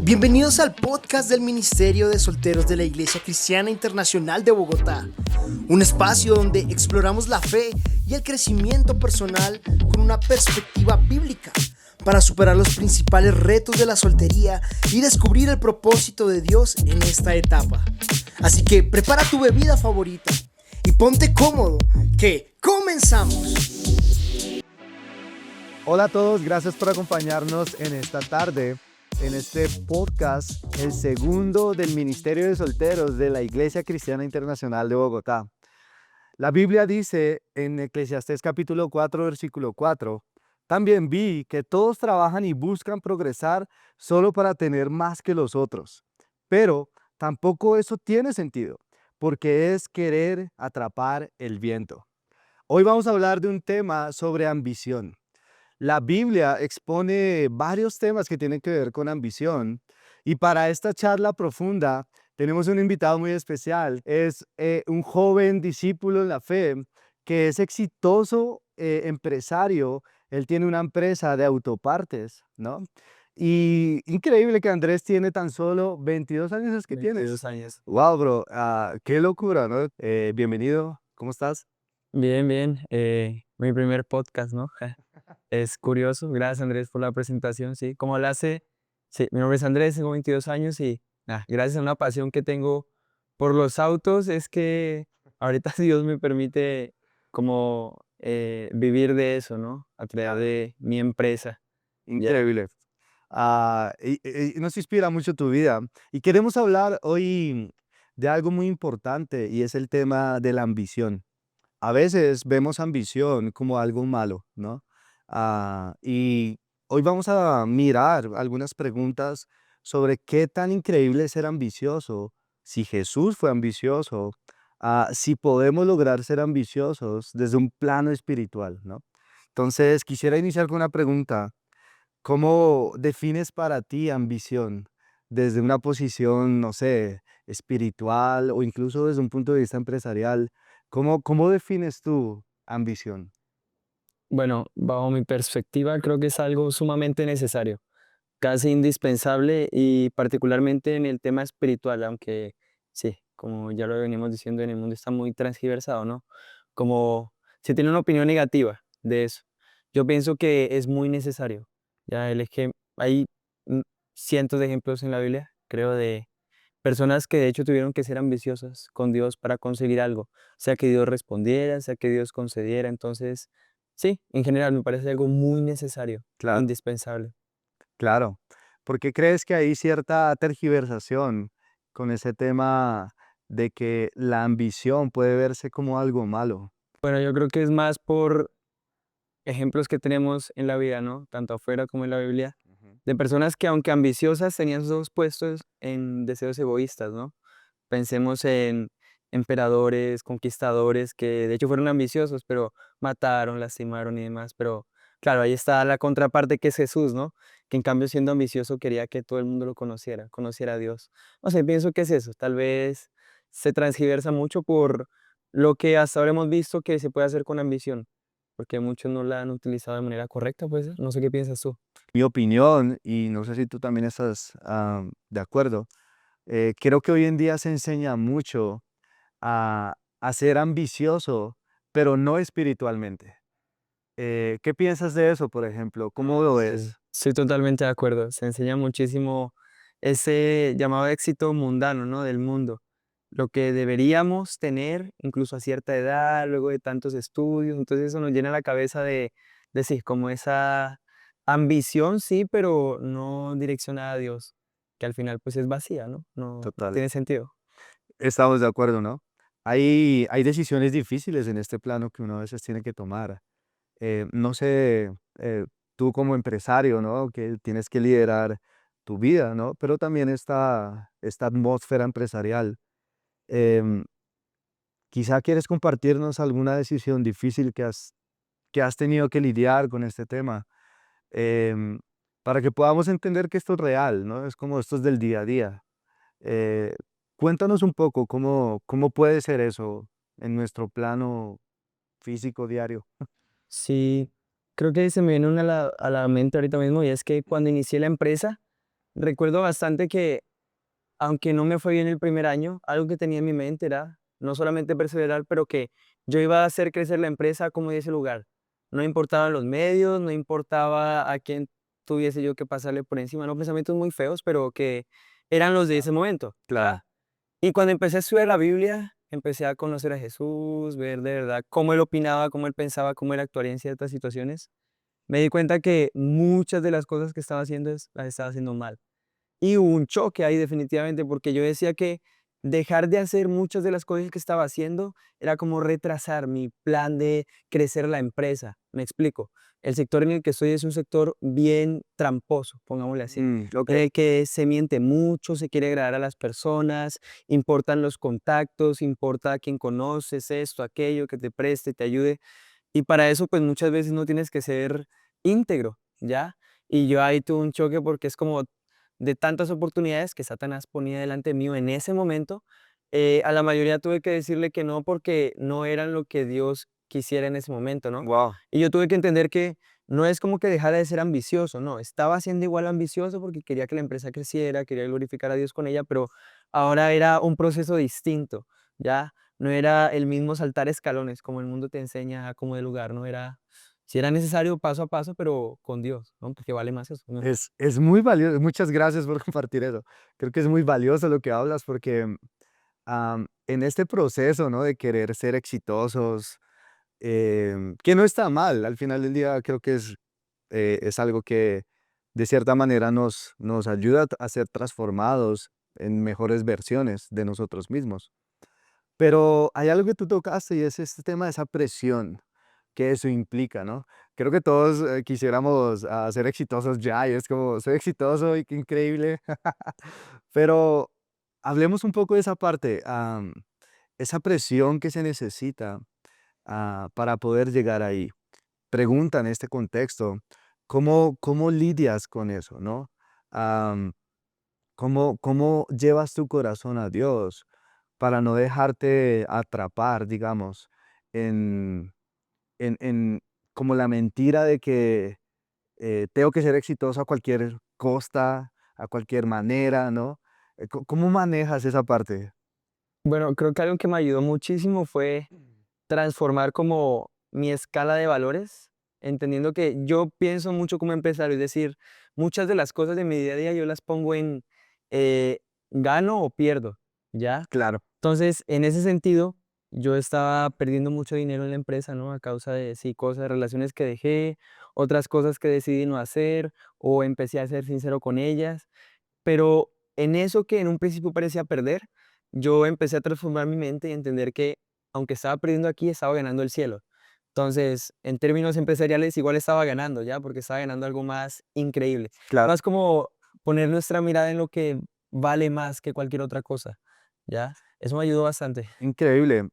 Bienvenidos al podcast del Ministerio de Solteros de la Iglesia Cristiana Internacional de Bogotá, un espacio donde exploramos la fe y el crecimiento personal con una perspectiva bíblica para superar los principales retos de la soltería y descubrir el propósito de Dios en esta etapa. Así que prepara tu bebida favorita y ponte cómodo, que comenzamos. Hola a todos, gracias por acompañarnos en esta tarde, en este podcast, el segundo del Ministerio de Solteros de la Iglesia Cristiana Internacional de Bogotá. La Biblia dice en Eclesiastés capítulo 4, versículo 4, también vi que todos trabajan y buscan progresar solo para tener más que los otros, pero tampoco eso tiene sentido, porque es querer atrapar el viento. Hoy vamos a hablar de un tema sobre ambición. La Biblia expone varios temas que tienen que ver con ambición y para esta charla profunda tenemos un invitado muy especial. Es un joven discípulo en la fe que es exitoso empresario. Él tiene una empresa de autopartes, ¿no? Y increíble que Andrés tiene tan solo 22 años, ¿es que tienes? 22 años. Wow, bro, qué locura, ¿no? Bienvenido, ¿cómo estás? Bien, bien. Mi primer podcast, ¿no? Es curioso. Gracias, Andrés, por la presentación. Sí, como la hace. Sí, mi nombre es Andrés, tengo 22 años y gracias a una pasión que tengo por los autos es que ahorita Dios me permite como vivir de eso, ¿no? A través de mi empresa. Ya. Increíble. Y nos inspira mucho tu vida. Y queremos hablar hoy de algo muy importante y es el tema de la ambición. A veces vemos ambición como algo malo, ¿no? Y hoy vamos a mirar algunas preguntas sobre qué tan increíble es ser ambicioso, si Jesús fue ambicioso, si podemos lograr ser ambiciosos desde un plano espiritual, ¿no? Entonces, quisiera iniciar con una pregunta. ¿Cómo defines para ti ambición? Desde una posición, no sé, espiritual o incluso desde un punto de vista empresarial. ¿Cómo defines tú ambición? Bueno, bajo mi perspectiva, creo que es algo sumamente necesario, casi indispensable y particularmente en el tema espiritual, aunque sí, como ya lo venimos diciendo, en el mundo está muy transgiversado, ¿no? Como se tiene una opinión negativa de eso. Yo pienso que es muy necesario. Ya hay mm, cientos de ejemplos en la Biblia, creo, de personas que de hecho tuvieron que ser ambiciosas con Dios para conseguir algo, sea que Dios respondiera, sea que Dios concediera. Entonces, sí, en general me parece algo muy necesario, Claro, indispensable. claro. ¿Por qué crees que hay cierta tergiversación con ese tema de que la ambición puede verse como algo malo? Bueno, yo creo que es más por ejemplos que tenemos en la vida, ¿no? Tanto afuera como en la Biblia, Ujú. de personas que aunque ambiciosas tenían sus ojos puestos en deseos egoístas, ¿no? Pensemos en emperadores, conquistadores que de hecho fueron ambiciosos, pero mataron, lastimaron y demás. Pero claro, ahí está la contraparte que es Jesús, ¿no? Que en cambio siendo ambicioso quería que todo el mundo lo conociera, conociera a Dios. No sé, pienso que es eso. Tal vez se transgiversa mucho por lo que hasta ahora hemos visto que se puede hacer con ambición, porque muchos no la han utilizado de manera correcta, pues. No sé qué piensas tú. Mi opinión, y no sé si tú también estás de acuerdo, creo que hoy en día se enseña mucho a ser ambicioso, pero no espiritualmente. ¿Qué piensas de eso, por ejemplo? ¿Cómo lo Sí, ves? estoy totalmente de acuerdo. Se enseña muchísimo ese llamado éxito mundano, ¿no? Del mundo. Lo que deberíamos tener, incluso a cierta edad, luego de tantos estudios. Entonces eso nos llena la cabeza de sí, como esa ambición, sí, pero no direccionada a Dios, que al final pues es vacía, ¿no? No Total. tiene sentido. Estamos de acuerdo, ¿no? Hay decisiones difíciles en este plano que uno a veces tiene que tomar. No sé, tú como empresario, ¿no? Que tienes que liderar tu vida, ¿no? Pero también esta atmósfera empresarial. Em, Quizá quieres compartirnos alguna decisión difícil que has tenido que lidiar con este tema, em, para que podamos entender que esto es real, ¿no? Es como esto es del día a día. Eh, Cuéntanos un poco cómo puede ser eso en nuestro plano físico diario. Sí, creo que se me viene una a la mente ahorita mismo y es que cuando inicié la empresa, recuerdo bastante que, aunque no me fue bien el primer año, algo que tenía en mi mente era no solamente perseverar, pero que yo iba a hacer crecer la empresa como de ese lugar. No importaban los medios, no importaba a quién tuviese yo que pasarle por encima, no pensamientos muy feos, pero que eran los de ese momento, Claro. ¿ya? Y cuando empecé a estudiar la Biblia, empecé a conocer a Jesús, ver de verdad cómo él opinaba, cómo él pensaba, cómo él actuaría en ciertas situaciones. Me di cuenta que muchas de las cosas que estaba haciendo las estaba haciendo mal. Y hubo un choque ahí definitivamente, porque yo decía que dejar de hacer muchas de las cosas que estaba haciendo era como retrasar mi plan de crecer la empresa. Me explico. El sector en el que estoy es un sector bien tramposo, pongámosle así, Ok. en el que se miente mucho, se quiere agradar a las personas, importan los contactos, importa a quien conoces, esto, aquello, que te preste, te ayude. Y para eso, pues muchas veces no tienes que ser íntegro, ¿ya? Y yo ahí tuve un choque porque es como de tantas oportunidades que Satanás ponía delante mío en ese momento, a la mayoría tuve que decirle que no porque no eran lo que Dios quisiera en ese momento, ¿no? Wow. Y yo tuve que entender que no es como que dejara de ser ambicioso, no, estaba siendo igual ambicioso porque quería que la empresa creciera, quería glorificar a Dios con ella, pero ahora era un proceso distinto, ¿ya? No era el mismo saltar escalones como el mundo te enseña como de lugar, no era, si era necesario paso a paso, pero con Dios, ¿no? Porque vale más eso, ¿no? Es muy valioso. Muchas gracias por compartir eso. Creo que es muy valioso lo que hablas porque en este proceso, ¿no? De querer ser exitosos, que no está mal, al final del día creo que es algo que de cierta manera nos ayuda a ser transformados en mejores versiones de nosotros mismos. Pero hay algo que tú tocaste y es este tema de esa presión que eso implica, ¿no? Creo que todos quisiéramos ser exitosos ya y es como, soy exitoso y qué increíble. Pero hablemos un poco de esa parte, esa presión que se necesita para poder llegar ahí. Pregunta en este contexto, ¿cómo lidias con eso, no? Am, ¿cómo llevas tu corazón a Dios para no dejarte atrapar, digamos, en, en como la mentira de que tengo que ser exitoso a cualquier costa, a cualquier manera, ¿no? ¿Cómo manejas esa parte? Bueno, creo que algo que me ayudó muchísimo fue transformar como mi escala de valores, entendiendo que yo pienso mucho como empresario, es decir, muchas de las cosas de mi día a día yo las pongo en eh, gano o pierdo, ¿ya? Claro, Entonces, en ese sentido, yo estaba perdiendo mucho dinero en la empresa, ¿no? A causa de, sí, cosas, relaciones que dejé, otras cosas que decidí no hacer o empecé a ser sincero con ellas. Pero en eso que en un principio parecía perder, yo empecé a transformar mi mente y entender que aunque estaba perdiendo aquí, estaba ganando el cielo. Entonces, en términos empresariales, igual estaba ganando, ¿ya? Porque estaba ganando algo más increíble. claro. Más como poner nuestra mirada en lo que vale más que cualquier otra cosa, ¿ya? Eso me ayudó bastante. Increíble.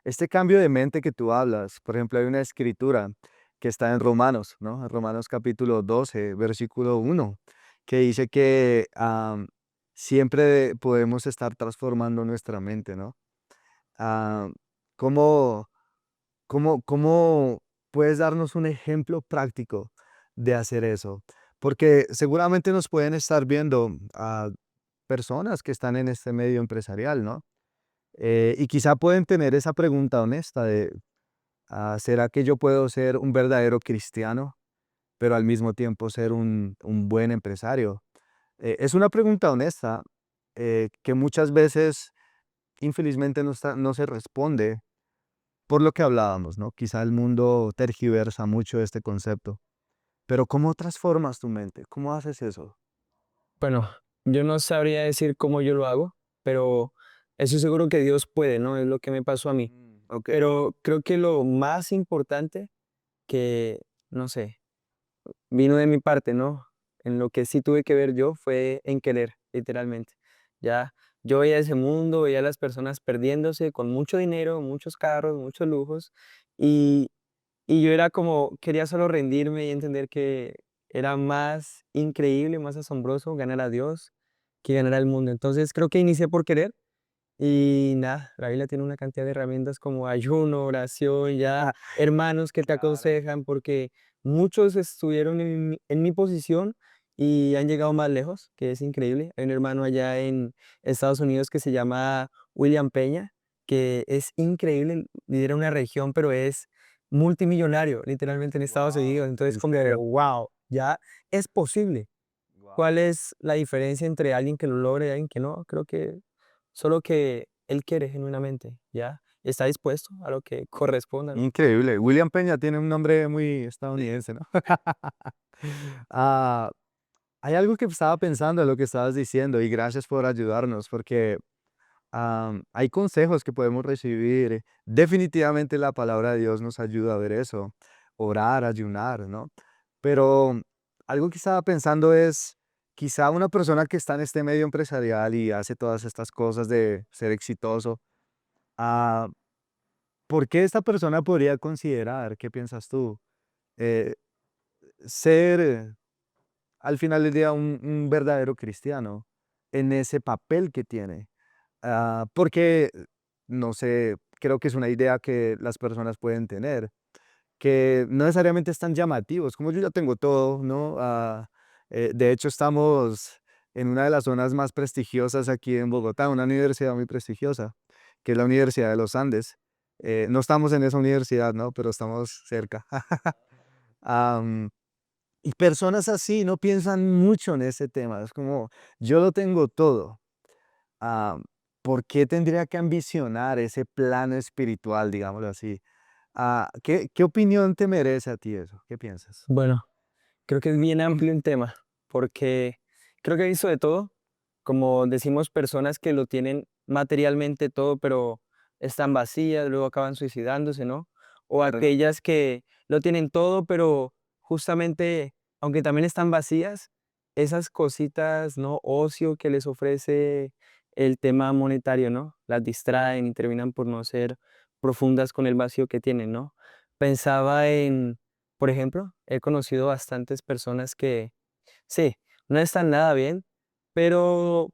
Este cambio de mente que tú hablas, por ejemplo, hay una escritura que está en Romanos, ¿no? En Romanos capítulo 12, versículo 1, que dice que siempre podemos estar transformando nuestra mente, ¿no? Ah, ¿cómo, cómo puedes darnos un ejemplo práctico de hacer eso? Porque seguramente nos pueden estar viendo a personas que están en este medio empresarial, ¿no? Y quizá pueden tener esa pregunta honesta de, ¿será que yo puedo ser un verdadero cristiano, pero al mismo tiempo ser un buen empresario? Es una pregunta honesta que muchas veces, infelizmente, no se responde por lo que hablábamos, ¿no? Quizá el mundo tergiversa mucho este concepto, pero ¿cómo transformas tu mente? ¿Cómo haces eso? Bueno, yo no sabría decir cómo yo lo hago, pero estoy seguro que Dios puede, ¿no? Es lo que me pasó a mí. Ok, Pero creo que lo más importante que, no sé, vino de mi parte, ¿no? En lo que sí tuve que ver yo fue en querer, literalmente. Ya, yo veía ese mundo, veía a las personas perdiéndose con mucho dinero, muchos carros, muchos lujos, y, y yo era como, quería solo rendirme y entender que era más increíble, más asombroso ganar a Dios que ganar al mundo. Entonces creo que inicié por querer y nada, la Biblia tiene una cantidad de herramientas como ayuno, oración, ya hermanos que te claro. aconsejan, porque muchos estuvieron en mi posición y han llegado más lejos, que es increíble. Hay un hermano allá en Estados Unidos que se llama William Peña, que es increíble, lidera una región, pero es multimillonario, literalmente en Estados Unidos. Wow, Entonces, ¿en como que, serio? wow, ya es posible. Wow. ¿Cuál es la diferencia entre alguien que lo logra y alguien que no? Creo que solo que él quiere genuinamente, ¿ya? Está dispuesto a lo que corresponda, ¿no? Increíble. William Peña tiene un nombre muy estadounidense, ¿no? Ah, hay algo que estaba pensando en lo que estabas diciendo y gracias por ayudarnos porque hay consejos que podemos recibir. Definitivamente la palabra de Dios nos ayuda a ver eso, orar, ayunar, ¿no? Pero algo que estaba pensando es, quizá una persona que está en este medio empresarial y hace todas estas cosas de ser exitoso, ah, ¿por qué esta persona podría considerar, qué piensas tú, eh, ser al final del día un verdadero cristiano en ese papel que tiene? Porque, no sé, creo que es una idea que las personas pueden tener, que no necesariamente es tan llamativos, como yo ya tengo todo, ¿no? De hecho, estamos en una de las zonas más prestigiosas aquí en Bogotá, una universidad muy prestigiosa, que es la Universidad de los Andes. No estamos en esa universidad, ¿no? Pero estamos cerca. Am, y personas así no piensan mucho en ese tema. Es como, yo lo tengo todo. ah, ¿Por qué tendría que ambicionar ese plano espiritual, digámoslo así? ¿Qué opinión te merece a ti eso? ¿Qué piensas? Bueno, creo que es bien amplio el tema, porque creo que he visto de todo, como decimos, personas que lo tienen materialmente todo, pero están vacías, luego acaban suicidándose, ¿no? O Claro. aquellas que lo tienen todo, pero justamente, aunque también están vacías, esas cositas, ¿no? Ocio que les ofrece el tema monetario, ¿no? Las distraen y terminan por no ser profundas con el vacío que tienen, ¿no? Pensaba en, por ejemplo, he conocido bastantes personas que, sí, no están nada bien, pero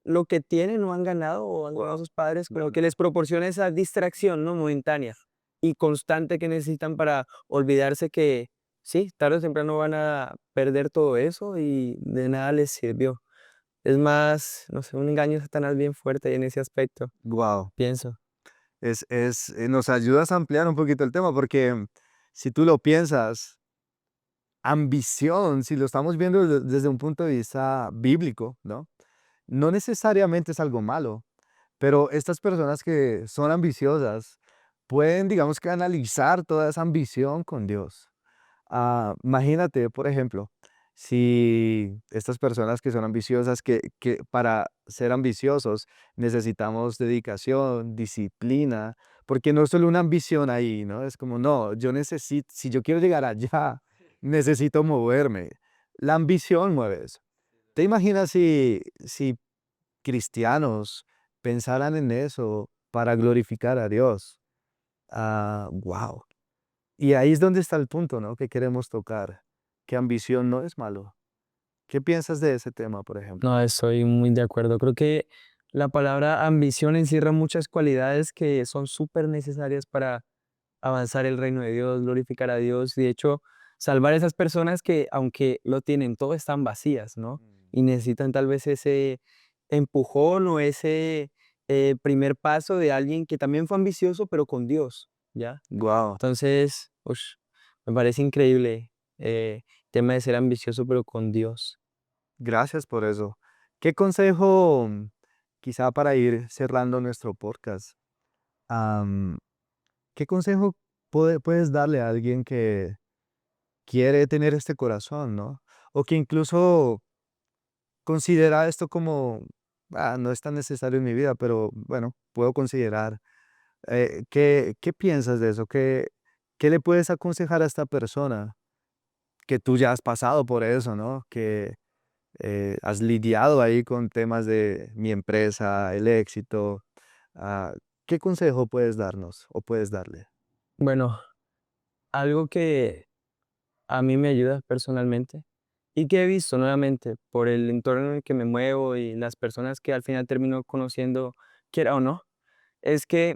lo que tienen o han ganado o han ganado sus padres, como que les proporciona esa distracción, ¿no? Momentánea y constante que necesitan para olvidarse que, sí, tarde o temprano van a perder todo eso y de nada les sirvió. Es más, no sé, un engaño de Satanás bien fuerte en ese aspecto, Wow. pienso. Nos ayudas a ampliar un poquito el tema porque si tú lo piensas, ambición, si lo estamos viendo desde un punto de vista bíblico, ¿no? No necesariamente es algo malo, pero estas personas que son ambiciosas pueden, digamos que, analizar toda esa ambición con Dios. Imagínate, por ejemplo, si estas personas que son ambiciosas, que para ser ambiciosos necesitamos dedicación, disciplina, porque no es solo una ambición ahí, ¿no? Es como, no, yo necesito, si yo quiero llegar allá, necesito moverme. La ambición mueve eso. ¿Te imaginas si cristianos pensaran en eso para glorificar a Dios? Wow. Y ahí es donde está el punto, ¿no? Que queremos tocar, que ambición no es malo. ¿Qué piensas de ese tema, por ejemplo? No, estoy muy de acuerdo. Creo que la palabra ambición encierra muchas cualidades que son súper necesarias para avanzar el reino de Dios, glorificar a Dios y de hecho salvar a esas personas que aunque lo tienen todo están vacías, ¿no? Y necesitan tal vez ese empujón o ese primer paso de alguien que también fue ambicioso pero con Dios, ¿ya? Wow, Entonces, me parece increíble el tema de ser ambicioso pero con Dios. gracias por eso. ¿Qué consejo, quizá para ir cerrando nuestro podcast, am, qué consejo puedes darle a alguien que quiere tener este corazón, ¿no? O que incluso considera esto como, no es tan necesario en mi vida, pero bueno, puedo considerar. ¿Qué piensas de eso? ¿Qué le puedes aconsejar a esta persona que tú ya has pasado por eso, ¿no? Que has lidiado ahí con temas de mi empresa, el éxito. ah, ¿Qué consejo puedes darnos o puedes darle? Bueno, algo que a mí me ayuda personalmente y que he visto nuevamente por el entorno en el que me muevo y las personas que al final termino conociendo, quiera o no, es que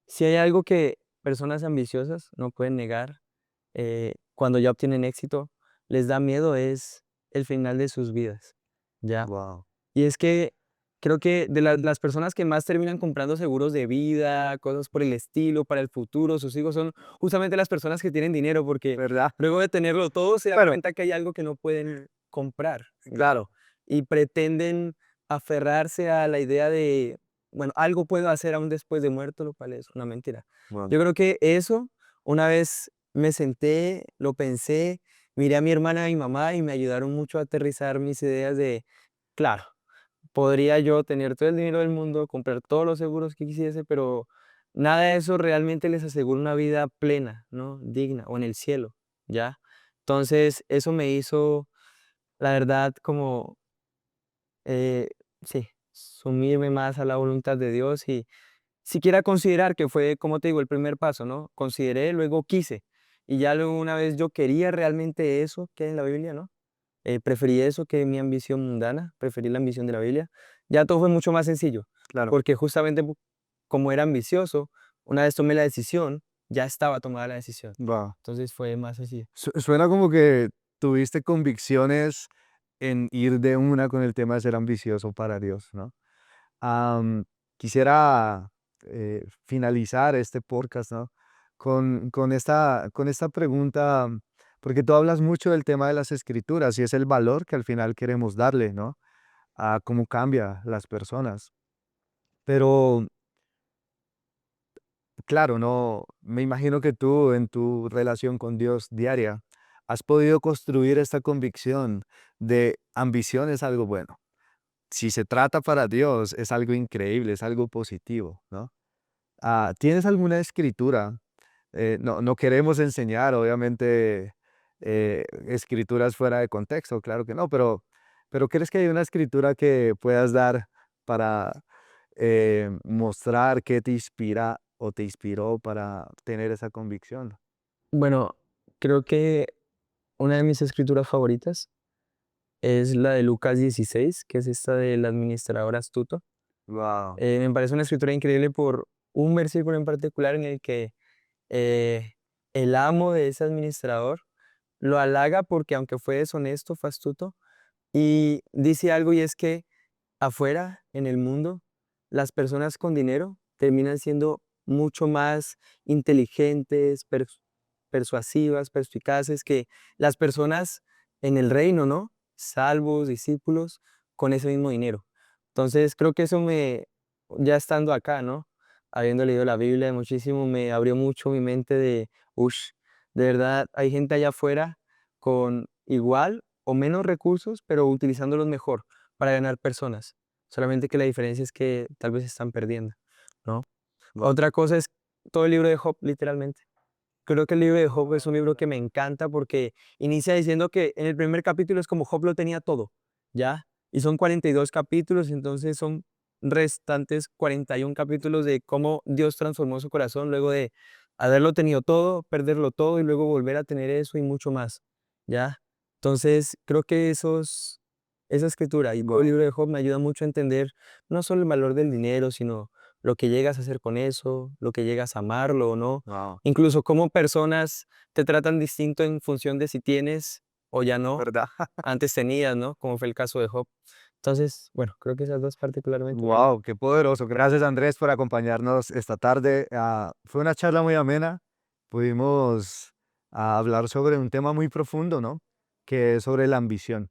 si hay algo que personas ambiciosas no pueden negar cuando ya obtienen éxito, les da miedo es el final de sus vidas, ¿ya? Wow. Y es que creo que de las personas que más terminan comprando seguros de vida, cosas por el estilo, para el futuro, sus hijos, son justamente las personas que tienen dinero, porque ¿Verdad? luego de tenerlo todo se dan Bueno, cuenta que hay algo que no pueden comprar claro. y pretenden aferrarse a la idea de, bueno, algo puedo hacer aún después de muerto, lo cual es una mentira. Wow. Yo creo que eso, una vez me senté, lo pensé, miré a mi hermana y a mi mamá y me ayudaron mucho a aterrizar mis ideas de, claro, podría yo tener todo el dinero del mundo, comprar todos los seguros que quisiese, pero nada de eso realmente les asegura una vida plena, ¿no? Digna, o en el cielo, ¿ya? Entonces, eso me hizo, la verdad, como, eh, sí, sumirme más a la voluntad de Dios y siquiera considerar que fue, como te digo, el primer paso, ¿no? Consideré, luego quise. Y ya luego una vez yo quería realmente eso que hay en la Biblia, ¿no? Preferí eso que mi ambición mundana, preferí la ambición de la Biblia. Ya todo fue mucho más sencillo, Claro. porque justamente como era ambicioso, una vez tomé la decisión, ya estaba tomada la decisión. Wow. Entonces fue más así. Suena como que tuviste convicciones en ir de una con el tema de ser ambicioso para Dios, ¿no? Am, quisiera finalizar este podcast, ¿no? Con esta pregunta, porque tú hablas mucho del tema de las escrituras y es el valor que al final queremos darle, ¿no? A cómo cambia las personas. Pero claro, no, me imagino que tú en tu relación con Dios diaria has podido construir esta convicción de ambición es algo bueno. Si se trata para Dios, es algo increíble, es algo positivo, ¿no? ¿Tienes alguna escritura? No queremos enseñar, obviamente, escrituras fuera de contexto, claro que no, pero ¿crees que hay una escritura que puedas dar para mostrar qué te inspira o te inspiró para tener esa convicción? Bueno, creo que una de mis escrituras favoritas es la de Lucas 16, que es esta del administrador astuto. Wow, Me parece una escritura increíble por un versículo en particular en el que eh, el amo de ese administrador lo halaga porque aunque fue deshonesto, fue astuto, y dice algo y es que afuera, en el mundo, las personas con dinero terminan siendo mucho más inteligentes, persuasivas, perspicaces que las personas en el reino, ¿no? Salvos, discípulos, con ese mismo dinero. Entonces, creo que eso ya estando acá, ¿no? Habiendo leído la Biblia muchísimo, me abrió mucho mi mente de, uff, de verdad, hay gente allá afuera con igual o menos recursos, pero utilizándolos mejor para ganar personas. Solamente que la diferencia es que tal vez se están perdiendo, ¿no? wow, Otra cosa es todo el libro de Job, literalmente. Creo que el libro de Job es un libro que me encanta porque inicia diciendo que en el primer capítulo es como Job lo tenía todo, ¿ya? Y son 42 capítulos, entonces son restantes 41 capítulos de cómo Dios transformó su corazón luego de haberlo tenido todo, perderlo todo y luego volver a tener eso y mucho más, ¿ya? Entonces creo que esa escritura y todo el wow, libro de Job me ayuda mucho a entender no solo el valor del dinero, sino lo que llegas a hacer con eso, lo que llegas a amarlo o no. wow, Incluso cómo personas te tratan distinto en función de si tienes o ya no, ¿verdad? antes tenías, ¿no? Como fue el caso de Job. Entonces, bueno, creo que esas dos particularmente me Wow, qué poderoso. Gracias Andrés por acompañarnos esta tarde. Fue una charla muy amena. Pudimos hablar sobre un tema muy profundo, ¿no? Que es sobre la ambición.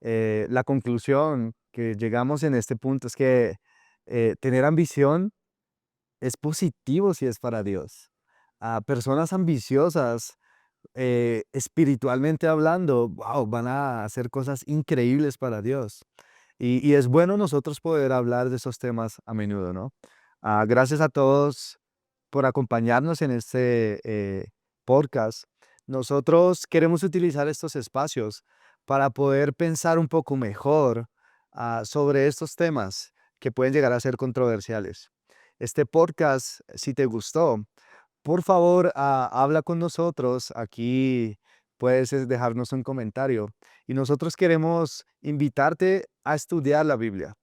La conclusión que llegamos en este punto es que tener ambición es positivo si es para Dios. Personas ambiciosas, espiritualmente hablando, wow, van a hacer cosas increíbles para Dios. Y es bueno nosotros poder hablar de esos temas a menudo, ¿no? Gracias a todos por acompañarnos en este podcast. Nosotros queremos utilizar estos espacios para poder pensar un poco mejor sobre estos temas que pueden llegar a ser controversiales. Este podcast, si te gustó, por favor, habla con nosotros. Aquí puedes dejarnos un comentario. Y nosotros queremos invitarte a estudiar la Biblia.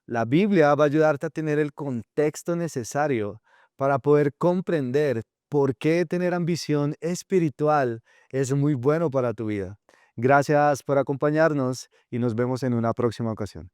La Biblia va a ayudarte a tener el contexto necesario para poder comprender por qué tener ambición espiritual es muy bueno para tu vida. Gracias por acompañarnos y nos vemos en una próxima ocasión.